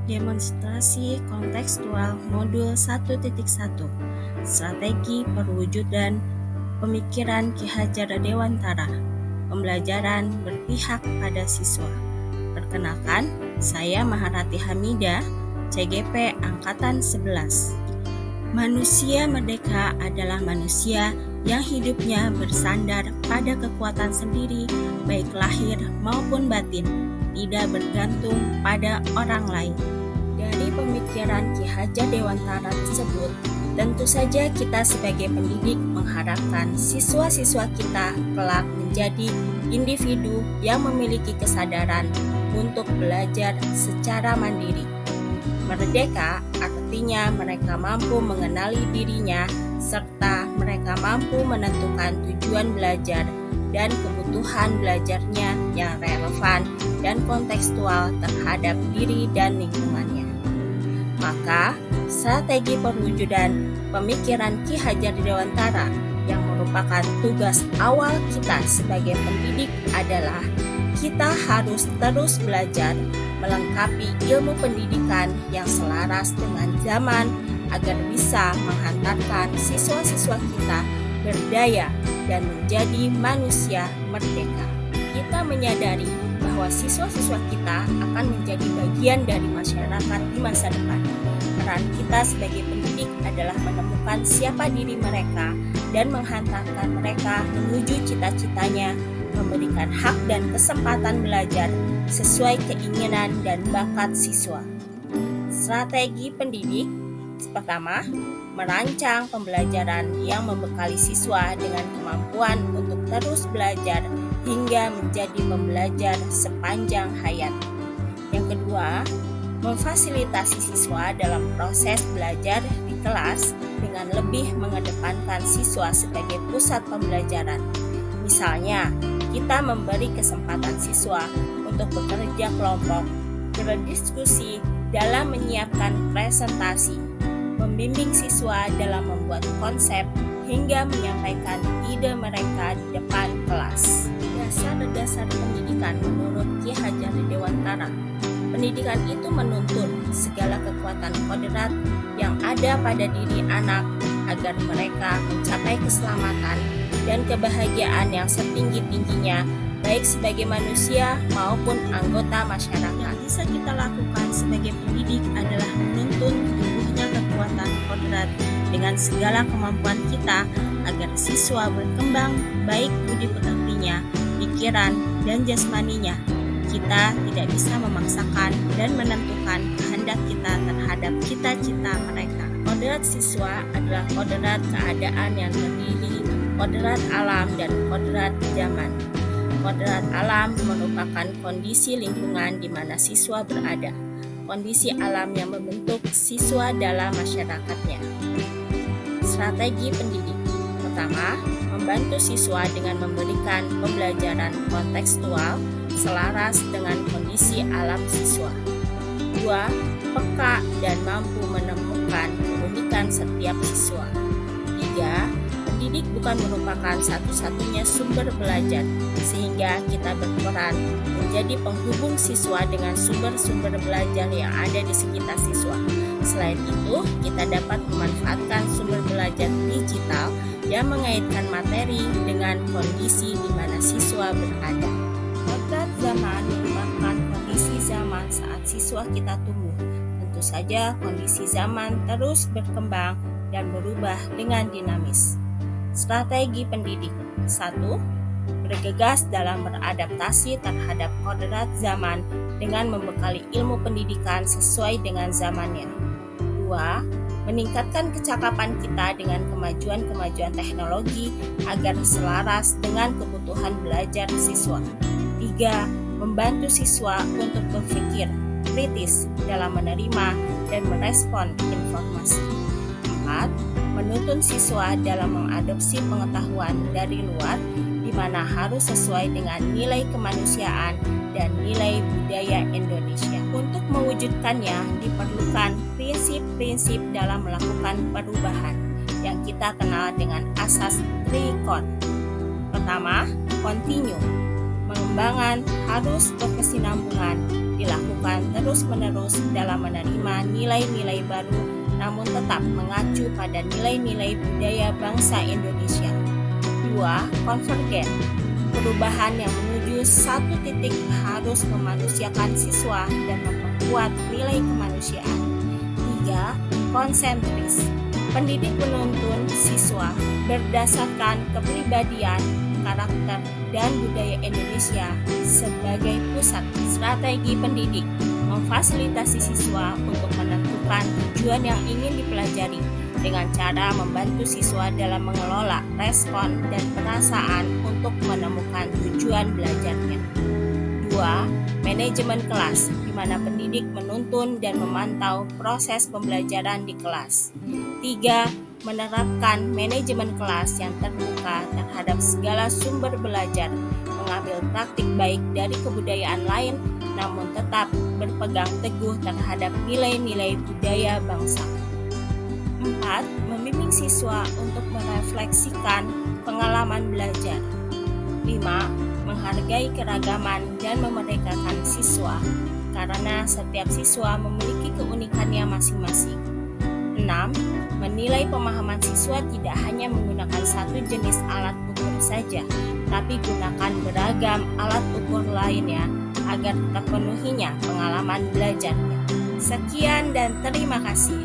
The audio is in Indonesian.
Demonstrasi kontekstual modul 1.1 Strategi perwujudan pemikiran Ki Hajar Dewantara. Pembelajaran berpihak pada siswa. Perkenalkan, saya Maharati Hamidah, CGP Angkatan 11. Manusia merdeka adalah manusia yang hidupnya bersandar pada kekuatan sendiri, baik lahir maupun batin, tidak bergantung pada orang lain. Dari pemikiran Ki Hajar Dewantara tersebut, tentu saja kita sebagai pendidik mengharapkan siswa-siswa kita kelak menjadi individu yang memiliki kesadaran untuk belajar secara mandiri. Merdeka artinya mereka mampu mengenali dirinya serta mereka mampu menentukan tujuan belajar dan kebutuhan belajarnya yang relevan dan kontekstual terhadap diri dan lingkungannya. Maka, strategi perwujudan pemikiran Ki Hajar Dewantara yang merupakan tugas awal kita sebagai pendidik adalah kita harus terus belajar melengkapi ilmu pendidikan yang selaras dengan zaman agar bisa menghantarkan siswa-siswa kita berdaya dan menjadi manusia merdeka. Kita menyadari bahwa siswa-siswa kita akan menjadi bagian dari masyarakat di masa depan. Peran kita sebagai pendidik adalah menemukan siapa diri mereka dan menghantarkan mereka menuju cita-citanya, memberikan hak dan kesempatan belajar sesuai keinginan dan bakat siswa. Strategi pendidik pertama, merancang pembelajaran yang membekali siswa dengan kemampuan untuk terus belajar hingga menjadi pembelajar sepanjang hayat. Yang kedua, memfasilitasi siswa dalam proses belajar di kelas dengan lebih mengedepankan siswa sebagai pusat pembelajaran. Misalnya, kita memberi kesempatan siswa untuk bekerja kelompok, berdiskusi dalam menyiapkan presentasi, membimbing siswa dalam membuat konsep hingga menyampaikan ide mereka di depan kelas. Dasar-dasar pendidikan menurut Ki Hajar Dewantara. Pendidikan itu menuntun segala kekuatan kodrat yang ada pada diri anak agar mereka mencapai keselamatan dan kebahagiaan yang setinggi-tingginya baik sebagai manusia maupun anggota masyarakat. Yang bisa kita lakukan sebagai pendidik adalah menuntun tumbuhnya kekuatan kodrat dengan segala kemampuan kita agar siswa berkembang baik budi pekertinya, pikiran, dan jasmaninya. Kita tidak bisa memaksakan dan menentukan kehendak kita terhadap cita-cita mereka. Kodrat siswa adalah kodrat keadaan yang terdiri, kodrat alam, dan kodrat zaman. Kodrat alam merupakan kondisi lingkungan di mana siswa berada, kondisi alam yang membentuk siswa dalam masyarakatnya. Strategi pendidik pertama, membantu siswa dengan memberikan pembelajaran kontekstual selaras dengan kondisi alam siswa. 2. Peka dan mampu menemukan keunikan setiap siswa. 3. Pendidik bukan merupakan satu-satunya sumber belajar, sehingga kita berperan menjadi penghubung siswa dengan sumber-sumber belajar yang ada di sekitar siswa. Selain itu, kita dapat memanfaatkan sumber belajar digital yang mengaitkan materi dengan kondisi di mana siswa berada. Kodrat zaman merupakan kondisi zaman saat siswa kita tumbuh. Tentu saja kondisi zaman terus berkembang dan berubah dengan dinamis. Strategi pendidik 1. Bergegas dalam beradaptasi terhadap kodrat zaman dengan membekali ilmu pendidikan sesuai dengan zamannya. 2. Meningkatkan kecakapan kita dengan kemajuan-kemajuan teknologi agar selaras dengan kebutuhan belajar siswa. 3. Membantu siswa untuk berpikir kritis dalam menerima dan merespon informasi. 4. Menuntun siswa dalam mengadopsi pengetahuan dari luar di mana harus sesuai dengan nilai kemanusiaan dan nilai budaya Indonesia. Untuk mewujudkannya diperlukan prinsip-prinsip dalam melakukan perubahan yang kita kenal dengan asas 3CON. Pertama, continue. Pengembangan harus berkesinambungan dilakukan terus-menerus dalam menerima nilai-nilai baru, namun tetap mengacu pada nilai-nilai budaya bangsa Indonesia. 2. Konvergen. Perubahan yang menuju satu titik harus memanusiakan siswa dan memperkuat nilai kemanusiaan. 3. Konsentris. Pendidik menuntun siswa berdasarkan kepribadian, karakter, dan budaya Indonesia sebagai pusat. Strategi pendidik memfasilitasi siswa untuk menentukan tujuan yang ingin dipelajari dengan cara membantu siswa dalam mengelola respon dan perasaan untuk menemukan tujuan belajarnya. 2. Manajemen kelas, di mana pendidik menuntun dan memantau proses pembelajaran di kelas. 3. Menerapkan manajemen kelas yang terbuka terhadap segala sumber belajar, mengambil praktik baik dari kebudayaan lain, namun tetap berpegang teguh terhadap nilai-nilai budaya bangsa. 4. Membimbing siswa untuk merefleksikan pengalaman belajar. 5. Menghargai keragaman dan memerdekakan siswa, karena setiap siswa memiliki keunikannya masing-masing. 6. Menilai pemahaman siswa tidak hanya menggunakan satu jenis alat ukur saja, tapi gunakan beragam alat ukur lainnya agar terpenuhinya pengalaman belajarnya. Sekian dan terima kasih.